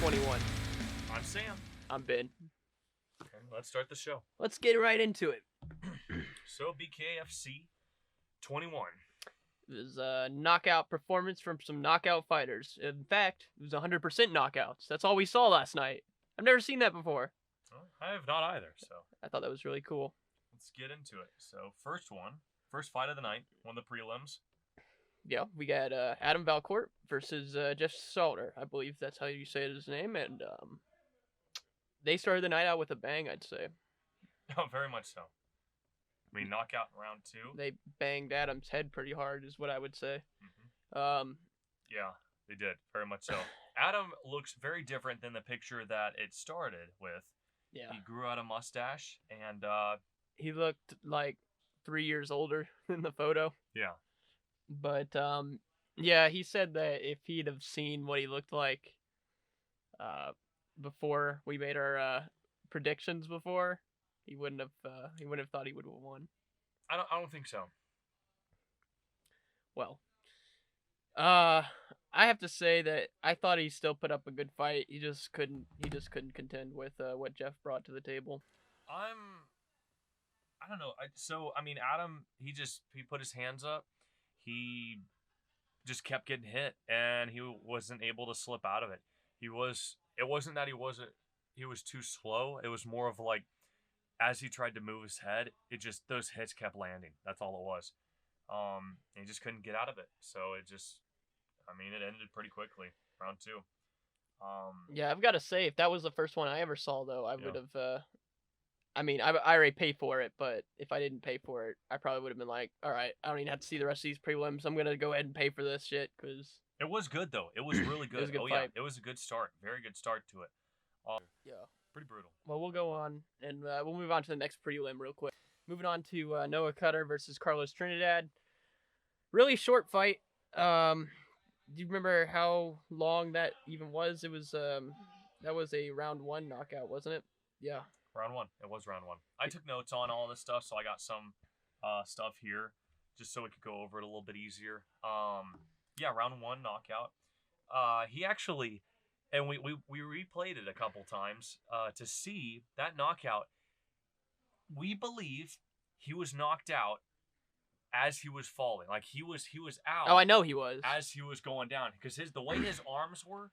21. I'm Sam. I'm Ben. And let's start the show. Let's get right into it. So, BKFC 21. It was a knockout performance from some knockout fighters. In fact, it was 100% knockouts. That's all we saw last night. I've never seen that before. Well, I have not either, so I thought that was really cool. let's get into it. So, first fight of the night, one of the prelims. Yeah, we got Adam Valcourt versus Jeff Salter. I believe that's how you say his name. And they started the night out with a bang, I'd say. Oh, very much so. I mean, knockout in round 2. They banged Adam's head pretty hard, is what I would say. Mm-hmm. Yeah, they did. Very much so. Adam looks very different than the picture that it started with. Yeah. He grew out a mustache, and he looked like 3 years older in the photo. Yeah. But yeah, he said that if he'd have seen what he looked like before we made our predictions before, he wouldn't have thought he would have won. I don't think so. Well, I have to say that I thought he still put up a good fight. He just couldn't contend with what Jeff brought to the table. I don't know. Adam, he put his hands up. He just kept getting hit, and he wasn't able to slip out of it. It wasn't that he was too slow. It was more of like, as he tried to move his head, those hits kept landing. That's all it was. He just couldn't get out of it. So it ended pretty quickly, round 2. Yeah, I've got to say, if that was the first one I ever saw, though, I would have. I already paid for it, but if I didn't pay for it, I probably would have been like, all right, I don't even have to see the rest of these prelims. I'm gonna go ahead and pay for this shit because it was good though. It was really good. It was a good fight. Yeah, it was a good start. Very good start to it. Yeah, pretty brutal. Well, we'll go on and we'll move on to the next prelim real quick. Moving on to Noah Cutter versus Carlos Trinidad. Really short fight. Do you remember how long that even was? It was that was a round 1 knockout, wasn't it? Yeah. Round 1. It was round 1. I took notes on all this stuff, so I got some stuff here just so we could go over it a little bit easier. Yeah, round 1 knockout. He actually, and we replayed it a couple times to see that knockout. We believe he was knocked out as he was falling. Like he was out. Oh, I know he was. As he was going down, because the way his arms were,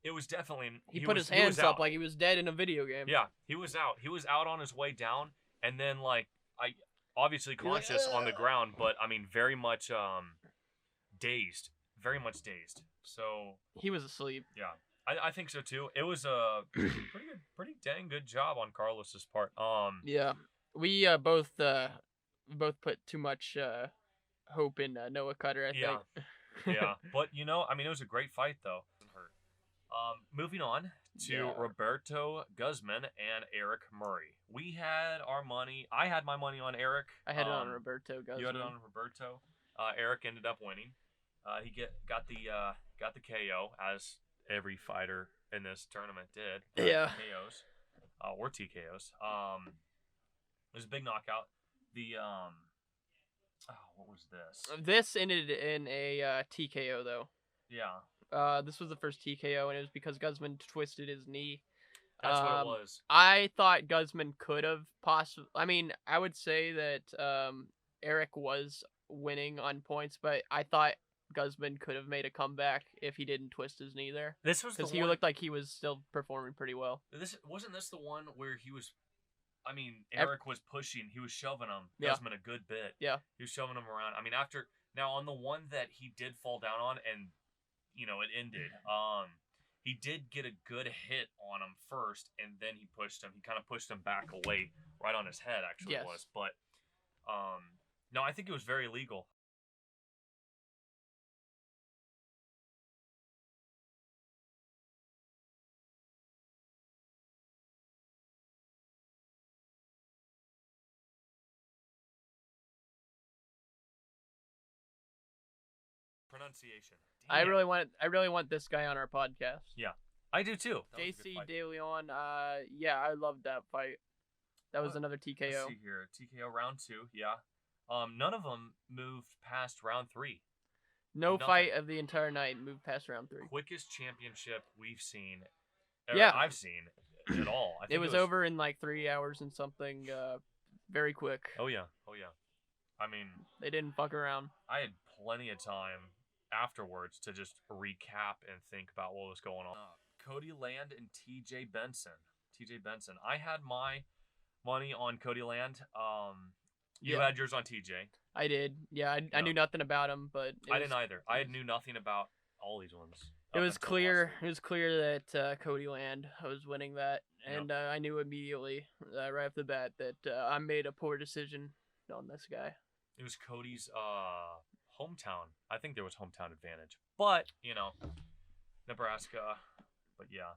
it was definitely... He put his hands up like he was dead in a video game. Yeah, he was out. He was out on his way down, and then, obviously conscious on the ground, but, very much dazed. Very much dazed. So... He was asleep. Yeah, I think so, too. It was a pretty dang good job on Carlos's part. Yeah, we both put too much hope in Noah Cutter, I think. Yeah, but, it was a great fight, though. Moving on to Roberto Guzman and Eric Murray. We had our money. I had my money on Eric. I had it on Roberto Guzman. You had it on Roberto. Eric ended up winning. He got the KO, as every fighter in this tournament did. Yeah. KOs or TKOs. It was a big knockout. What was this? This ended in a TKO though. Yeah. This was the first TKO, and it was because Guzman twisted his knee. That's what it was. I thought Guzman could have possibly... I would say that Eric was winning on points, but I thought Guzman could have made a comeback if he didn't twist his knee there. This was because he looked like he was still performing pretty well. Wasn't this the one where he was... Eric was pushing. He was shoving him. Guzman a good bit. Yeah. He was shoving him around. Now on the one that he did fall down on and... it ended. He did get a good hit on him first, and then he pushed him. He kind of pushed him back away, right on his head, actually. Yes. Was. But, no, I think it was very legal. Pronunciation. I really want this guy on our podcast. Yeah, I do too. JC De Leon. Yeah, I loved that fight. That was another TKO. Let's see here. TKO round 2. Yeah. None of them moved past round 3. No Nothing. fight of the entire night moved past round 3. Quickest championship we've seen. Yeah. I've seen at all. I think It was over in like 3 hours and something. Very quick. Oh yeah. I mean, They didn't fuck around. I had plenty of time afterwards to just recap and think about what was going on. Cody Land and TJ Benson. I had my money on Cody Land. You had yours on TJ. I did. Yeah, I knew nothing about him, but I didn't either. I knew nothing about all these ones. It was clear. It was clear that Cody Land was winning that, and I knew immediately, right off the bat, that I made a poor decision on this guy. It was Cody's hometown. I think there was hometown advantage, but Nebraska. But yeah,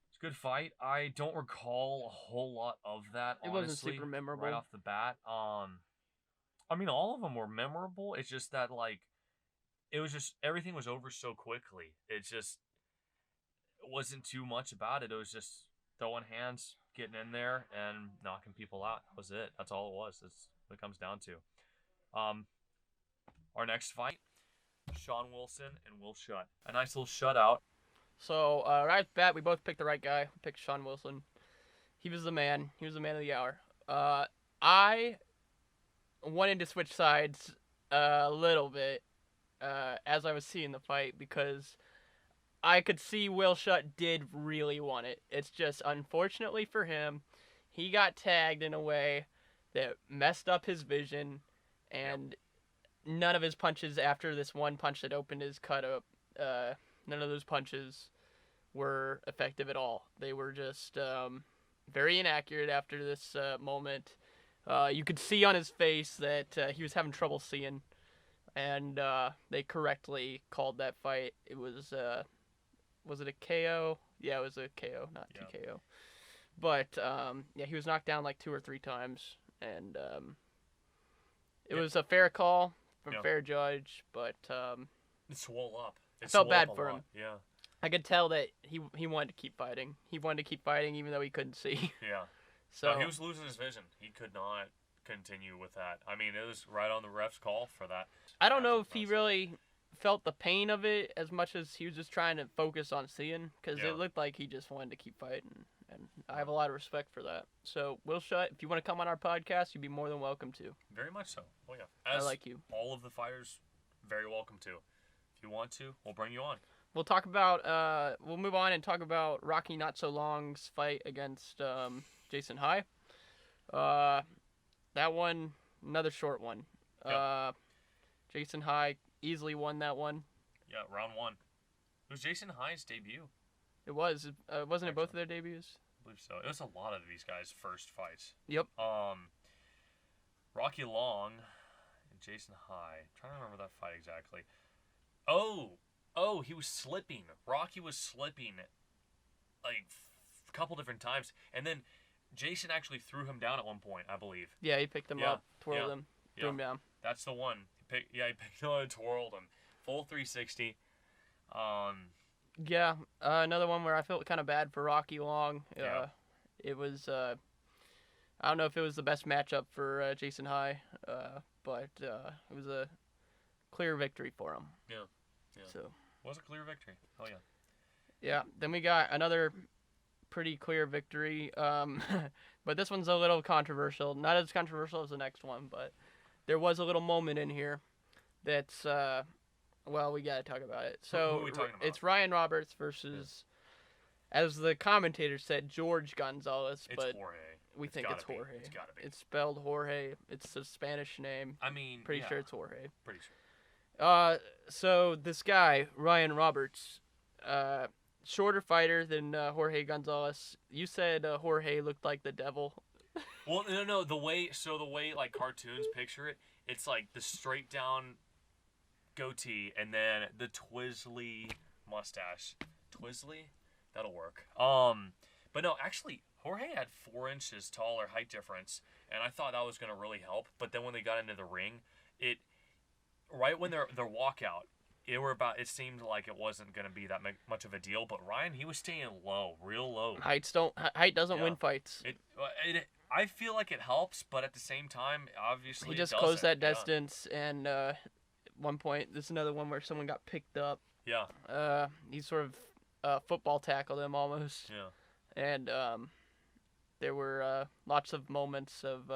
it's a good fight. I don't recall a whole lot of that. It honestly, wasn't super memorable right off the bat. I mean, all of them were memorable. It's just that it was just everything was over so quickly. It wasn't too much about it. It was just throwing hands, getting in there, and knocking people out. That was it. That's all it was. That's what it comes down to. Our next fight, Shawn Wilson and Will Shutt. A nice little shutout. So, right off the bat, we both picked the right guy. We picked Shawn Wilson. He was the man. He was the man of the hour. I wanted to switch sides a little bit as I was seeing the fight because I could see Will Shutt did really want it. It's just, unfortunately for him, he got tagged in a way that messed up his vision, and none of his punches after this one punch that opened his cut up, none of those punches were effective at all. They were just very inaccurate after this moment. You could see on his face that he was having trouble seeing, and they correctly called that fight. It was it a KO? Yeah, it was a KO, not TKO. But he was knocked down like 2 or 3 times, and it was a fair call from a fair judge, but it swole up. I felt bad for him. Yeah. I could tell that he wanted to keep fighting. He wanted to keep fighting even though he couldn't see. Yeah. So he was losing his vision. He could not continue with that. I mean, it was right on the ref's call for that. I don't know if he really felt the pain of it as much as he was just trying to focus on seeing, because it looked like he just wanted to keep fighting, and I have a lot of respect for that. So, Will Shutt, if you want to come on our podcast, you'd be more than welcome to. Very much so. Oh, yeah. I like you. All of the fighters, very welcome to. If you want to, we'll bring you on. We'll talk about, we'll move on and talk about Rocky Not So Long's fight against Jason High. That one, another short one. Yep. Jason High easily won that one. Yeah, round 1. It was Jason High's debut. It was. Wasn't it both of their debuts? I believe so. It was a lot of these guys' first fights. Yep. Rocky Long and Jason High. I'm trying to remember that fight exactly. Oh, he was slipping. Rocky was slipping like a couple different times. And then Jason actually threw him down at one point, I believe. Yeah, he picked him up, twirled him, threw him down. That's the one. He picked him up and twirled him. Full 360. Yeah, another one where I felt kind of bad for Rocky Long. It was, I don't know if it was the best matchup for Jason High, but it was a clear victory for him. Yeah. So. It was a clear victory. Oh, yeah. Yeah, then we got another pretty clear victory, but this one's a little controversial. Not as controversial as the next one, but there was a little moment in here that's, we got to talk about it. So who are we talking about? It's Ryan Roberts versus, as the commentator said, Jorge Gonzalez, but Jorge. We think it's Jorge. It's gotta be. It's spelled Jorge. It's a Spanish name. I mean, pretty sure it's Jorge. Pretty sure. So this guy, Ryan Roberts, shorter fighter than Jorge Gonzalez. You said Jorge looked like the devil. Well, no. The way like cartoons picture it, it's like the straight down goatee and then the twizzly mustache. Twizzly? That'll work. But no, actually, Jorge had 4 inches taller height difference, and I thought that was gonna really help. But then when they got into the ring, right when their walkout, it seemed like it wasn't going to be that much of a deal, but Ryan, he was staying low, real low. Height doesn't win fights. I feel like it helps, but at the same time, obviously he just closed that distance, and one point. This is another one where someone got picked up. Yeah. He sort of football tackled him almost. Yeah. And there were lots of moments of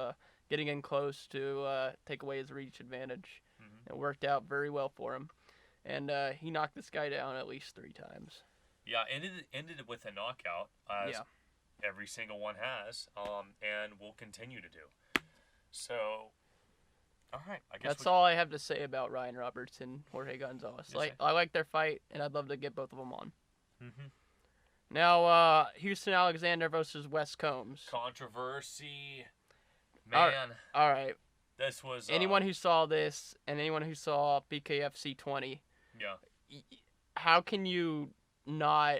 getting in close to take away his reach advantage. Mm-hmm. It worked out very well for him. And he knocked this guy down at least 3 times. Yeah, ended it with a knockout, as every single one has, and will continue to do. So, all right, I guess that's all I have to say about Ryan Roberts and Jorge Gonzalez. Yes, I like their fight, and I'd love to get both of them on. Mm-hmm. Now, Houston Alexander versus Wes Combs. Controversy, man. All right. This was anyone who saw this and anyone who saw BKFC 20. Yeah. How can you not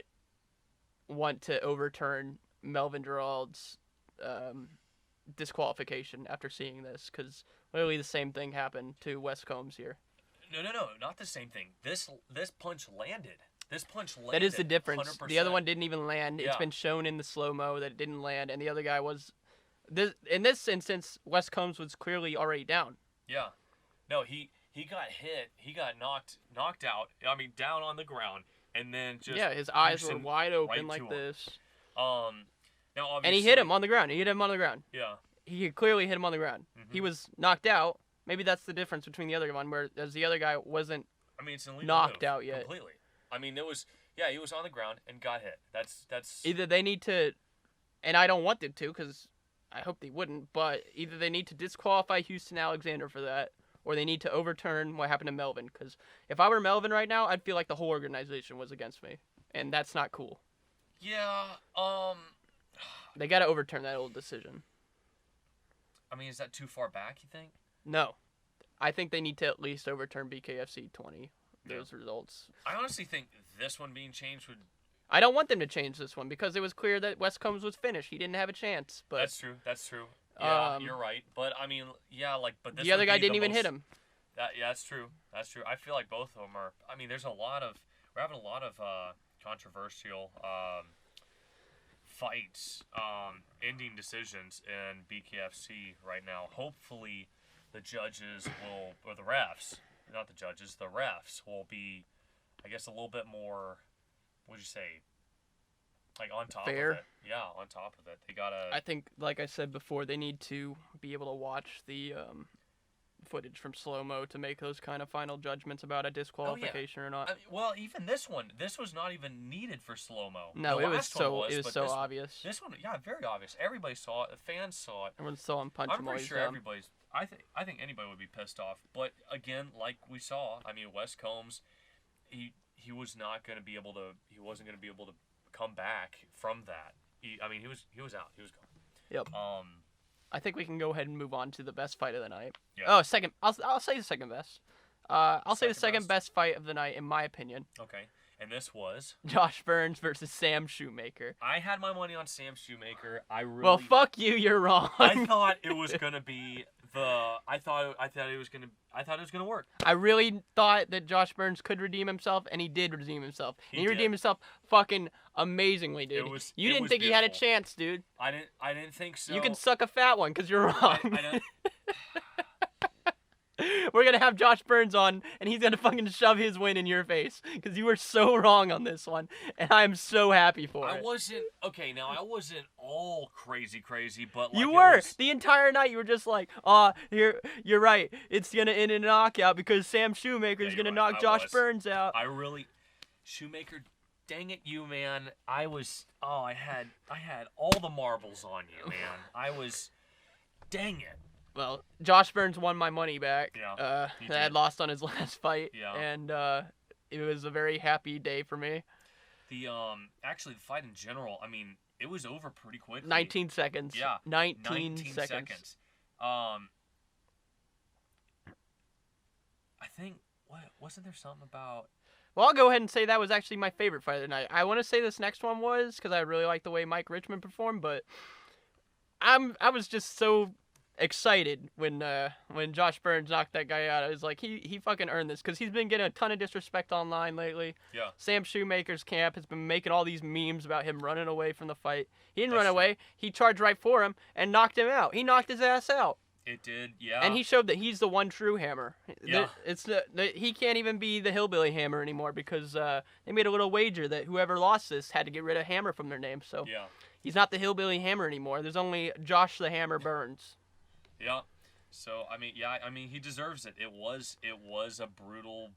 want to overturn Melvin Gerald's disqualification after seeing this? Because literally the same thing happened to Wes Combs here. No, not the same thing. This punch landed. This punch landed. That is the difference. 100%. The other one didn't even land. Yeah. It's been shown in the slow-mo that it didn't land, and the other guy was... in this instance, Wes Combs was clearly already down. Yeah. No, he got hit. He got knocked out. I mean, down on the ground, and then just his eyes were wide open right like this. Now obviously, and he hit him on the ground. Yeah. He clearly hit him on the ground. Mm-hmm. He was knocked out. Maybe that's the difference between the other one, whereas the other guy wasn't it's an illegal knocked move, out yet. Completely. I mean, it was he was on the ground and got hit. That's either they need to, and I don't want them to because I hope they wouldn't, but either they need to disqualify Houston Alexander for that, or they need to overturn what happened to Melvin. Because if I were Melvin right now, I'd feel like the whole organization was against me, and that's not cool. Yeah. They got to overturn that old decision. I mean, is that too far back, you think? No. I think they need to at least overturn BKFC 20, those results. I honestly think this one being changed would... I don't want them to change this one because it was clear that Wes Combs was finished. He didn't have a chance. But That's true. Yeah, you're right. But, I mean, but this the other guy didn't even hit him. That's true. I feel like both of them are... I mean, we're having a lot of controversial fights, ending decisions in BKFC right now. Hopefully the judges will, or the refs, not the judges, the refs will be, I guess, a little bit more, what would you say, like on top fair. of it. Yeah, on top of it. They gotta... I think, like I said before, they need to be able to watch the footage from slow-mo to make those kind of final judgments about a disqualification or not. I mean, well, even this was not even needed for slow-mo. No, the it was last one so but obvious. This one, yeah, very obvious. Everybody saw it. The fans saw it. Everyone saw him punch him I'm while pretty he's sure down. everybody's... I think anybody would be pissed off. But again, like we saw, I mean, Wes Combs, he was not going to be able to... He wasn't going to be able to come back from that. He was out. He was gone. Yep. I think we can go ahead and move on to the best fight of the night. Yeah. Oh, second. I'll say the second best. I'll say the second Second best fight of the night, in my opinion. Okay. And this was... Josh Burns versus Sam Shoemaker. I had my money on Sam Shoemaker. Well, fuck you. You're wrong. I thought it was gonna be I thought it was gonna work. I really thought that Josh Burns could redeem himself, and he did redeem himself. He did. redeemed himself fucking amazingly, dude. You didn't think he had a beautiful. chance, dude. I didn't think so. You can suck a fat one, because you're wrong. I don't... We're going to have Josh Burns on, and he's going to fucking shove his win in your face, because you were so wrong on this one, and I'm so happy for it. I wasn't all crazy, but like you were. The entire night you were just like, you're right. It's going to end in a knockout because Sam Shoemaker is going to knock Josh Burns out. Shoemaker, dang it, you, man. I had all the marbles on you, man. Dang it. Well, Josh Burns won my money back. Yeah, I had lost on his last fight. Yeah. And it was a very happy day for me. Actually, the fight in general, I mean, it was over pretty quickly. 19 seconds. Yeah. 19 seconds. I think, wasn't there something about... Well, I'll go ahead and say that was actually my favorite fight of the night. I want to say this next one was, because I really like the way Mike Richmond performed, but I was just so excited when Josh Burns knocked that guy out. I was like, he fucking earned this, because he's been getting a ton of disrespect online lately. Yeah. Sam Shoemaker's camp has been making all these memes about him running away from the fight. He didn't run away. He charged right for him and knocked him out. He knocked his ass out. It did, yeah. And he showed that he's the one true hammer. Yeah. He can't even be the hillbilly hammer anymore because they made a little wager that whoever lost this had to get rid of hammer from their name. So Yeah. he's not the hillbilly hammer anymore. There's only Josh the Hammer Burns. Yeah. So I mean, he deserves it. It was a brutal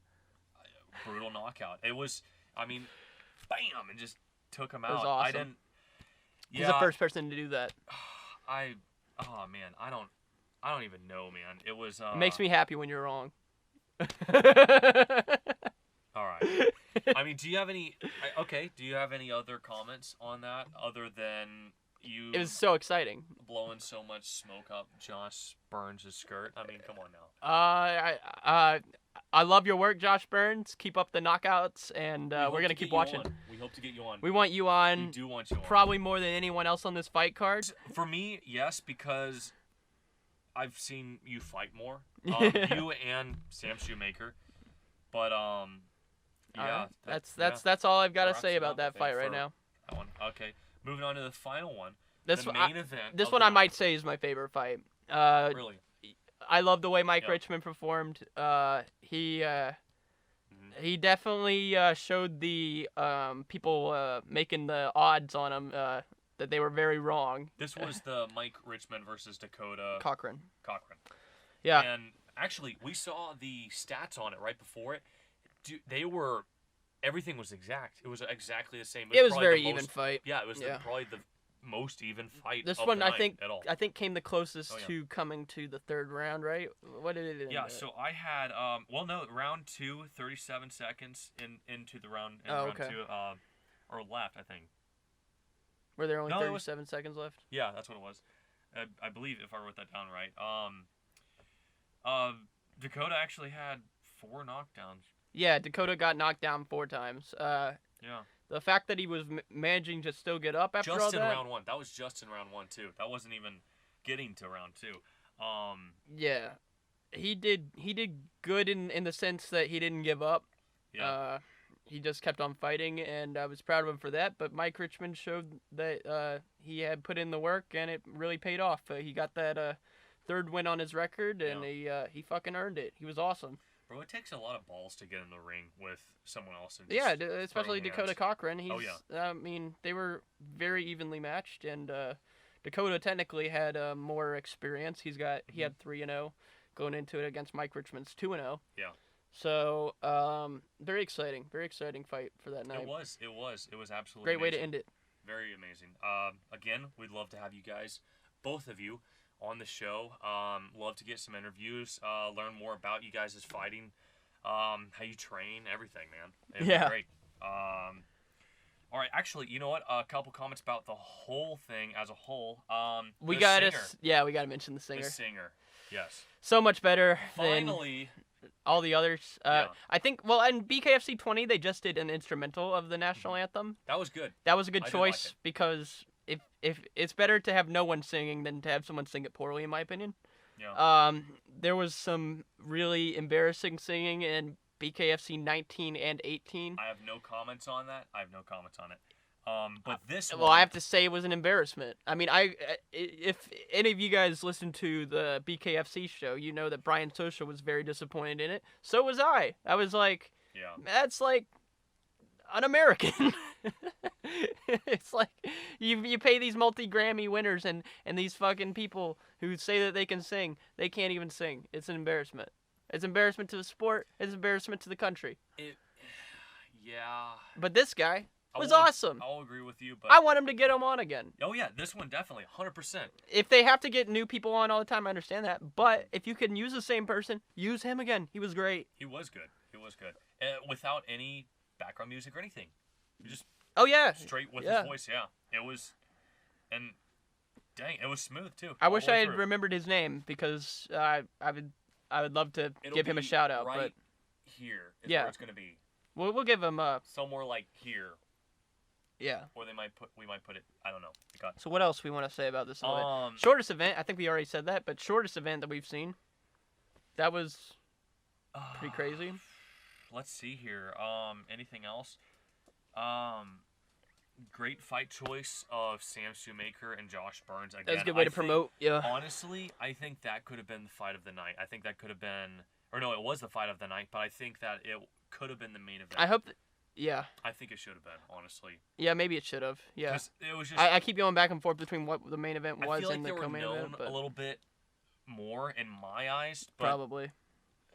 knockout. It was, I mean, bam, and just took him out. It was awesome. I didn't. Yeah. He's the first person to do that. Oh man, I don't even know, man. It was. It makes me happy when you're wrong. All right. I mean, do you have any? Okay. Do you have any other comments on that other than you? It was so exciting. Blowing so much smoke up Josh Burns' skirt. I mean, come on now. I love your work, Josh Burns. Keep up the knockouts, and we're gonna keep watching. We hope to get you on. We want you on. We do want you on. Probably more than anyone else on this fight card. For me, yes, because I've seen you fight more. You and Sam Shoemaker. But yeah. That's all I've got to say about that fight right now. That one. Okay. Moving on to the final one. The main event. This one I might say is my favorite fight. Really? I love the way Mike Richmond performed. He definitely showed the people making the odds on him that they were very wrong. This was the Mike Richmond versus Dakota Cochran. Yeah. And actually, we saw the stats on it right before it. Everything was exact. It was exactly the same. It was very even fight. Yeah, it was probably the most even fight. This of one, the I night think, at all. I think came the closest to coming to the third round, right? What did it end Yeah, at? so I had round 2, 37 seconds into the round. Okay. Round 2, or left, I think. Were there only 37 seconds left? Yeah, that's what it was. I believe if I wrote that down right. Dakota actually had 4 knockdowns. Yeah, Dakota got knocked down 4 times. Yeah. The fact that he was managing to still get up after all that. Just in round 1. That was just in round 1 too. That wasn't even getting to round 2. Yeah, he did good in the sense that he didn't give up. Yeah. He just kept on fighting, and I was proud of him for that. But Mike Richmond showed that he had put in the work, and it really paid off. He got that 3rd win on his record, and he fucking earned it. He was awesome. Bro, it takes a lot of balls to get in the ring with someone else. And yeah, especially Dakota Cochran. I mean, they were very evenly matched, and Dakota technically had more experience. He had 3-0 going into it against Mike Richmond's 2-0. Yeah. So, very exciting fight for that night. It was absolutely great amazing. way to end it. Very amazing. Again, we'd love to have you guys, both of you, on the show. Love to get some interviews, learn more about you guys' fighting, how you train, everything, man. It'd be great. All right, actually, you know what? A couple comments about the whole thing as a whole. We gotta mention the singer. The singer, yes. So much better Finally. than all the others. I think, well, in BKFC 20, they just did an instrumental of the national anthem. That was good. That was a good choice because if it's better to have no one singing than to have someone sing it poorly, in my opinion. Yeah. There was some really embarrassing singing in BKFC 19 and 18. I have no comments on that. But this one... Well, I have to say it was an embarrassment. I mean, if any of you guys listened to the BKFC show, you know that Brian Sosha was very disappointed in it. So was I. I was like, that's like un-American. It's like you pay these multi-Grammy winners and these fucking people who say that they can sing, they can't even sing. It's an embarrassment. It's an embarrassment to the sport. It's an embarrassment to the country. But this guy was awesome. I'll agree with you, but I want him to get him on again. Oh yeah, this one definitely 100%. If they have to get new people on all the time, I understand that. But if you can use the same person, use him again. He was great. He was good. Without any background music or anything. Just straight with his voice. Yeah, it was, and dang, it was smooth too. I wish I had remembered his name because I would love to give him a shout out. Right but here is where it's gonna be. We'll give him somewhere like here. Yeah. Or we might put it. I don't know. So what else we want to say about this event? Shortest event. I think we already said that, but shortest event that we've seen. That was pretty crazy. Let's see here. Anything else? great fight choice of Sam Shoemaker and Josh Burns. Again, That's a good way to promote. Yeah. Honestly, I think that could have been the fight of the night. I think that could have been, or no, it was the fight of the night. But I think that it could have been the main event. I hope. Yeah. I think it should have been, honestly. Yeah, maybe it should have. Yeah. 'Cause it was just. I keep going back and forth between what the main event I was feel like and they the were co-main known event. But a little bit more in my eyes. But probably.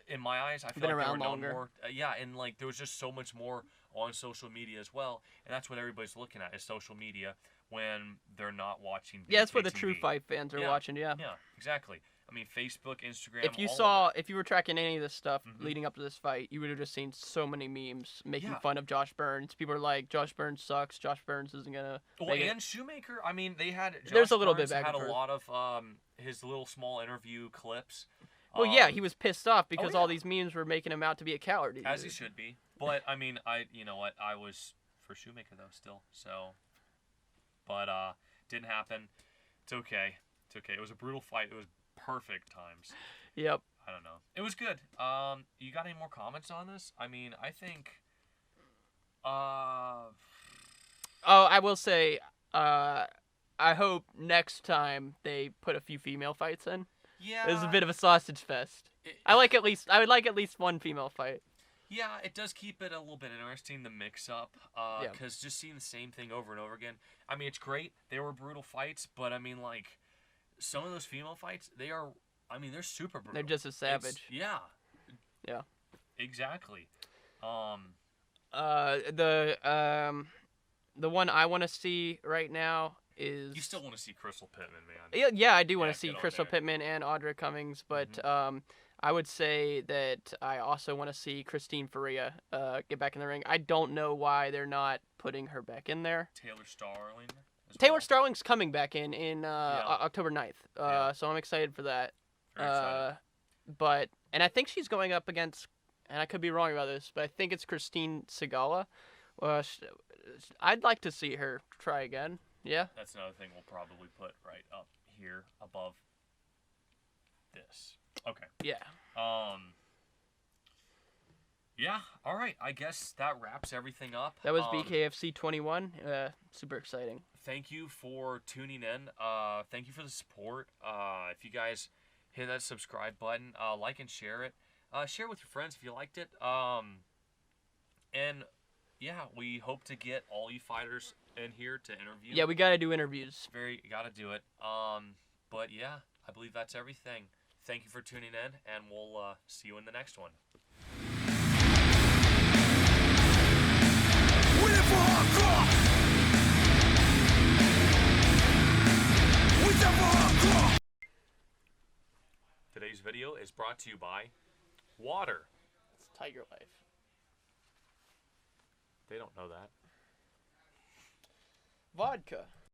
in my eyes, I feel Been like they around were known longer. more. Yeah, and like there was just so much more on social media as well, and that's what everybody's looking at is social media when they're not watching. Yeah, that's where the BKTV. true fight fans are Yeah. watching. Yeah. Yeah, exactly. I mean, Facebook, Instagram. If you all of it. if you were tracking any of this stuff Mhm. leading up to this fight, you would have just seen so many memes making Yeah. fun of Josh Burns. People are like, Josh Burns sucks. Josh Burns isn't gonna. Well, make it." and Shoemaker. I mean, they had. There's Josh a little bit Burns back had and a forth. lot of his little small interview clips. Well, yeah, he was pissed off because all yeah. these memes were making him out to be a coward. As he should be. But I mean, you know what? I was for Shoemaker though still. So, but didn't happen. It's okay. It's okay. It was a brutal fight. It was perfect times. Yep. I don't know. It was good. You got any more comments on this? I mean, I think. Oh, I will say, I hope next time they put a few female fights in. Yeah. It was a bit of a sausage fest. I would like at least one female fight. Yeah, it does keep it a little bit interesting, the mix-up, Yeah. because just seeing the same thing over and over again. I mean, it's great. They were brutal fights, but I mean, like, some of those female fights, they're super brutal. They're just as savage. Yeah. Yeah. Exactly. The one I want to see right now is. You still want to see Crystal Pittman, man. Yeah, I do want Yeah, to see get on Crystal there. Pittman and Audra Cummings, but Mm-hmm. I would say that I also want to see Christine Faria get back in the ring. I don't know why they're not putting her back in there. Taylor Starling. as Taylor well. Starling's coming back in Yeah. October 9th, Yeah. so I'm excited for that. Very excited. And I think she's going up against, and I could be wrong about this, but I think it's Christine Segala. I'd like to see her try again. Yeah. That's another thing we'll probably put right up here above this. Okay. Yeah. Yeah, all right. I guess that wraps everything up. That was BKFC 21. Super exciting. Thank you for tuning in. Thank you for the support. If you guys hit that subscribe button, like and share it. Share it with your friends if you liked it. And yeah, we hope to get all you fighters in here to interview. Yeah, we got to do interviews. Gotta do it. But yeah, I believe that's everything. Thank you for tuning in, and we'll see you in the next one. Today's video is brought to you by water. It's Tiger Life. They don't know that. Vodka.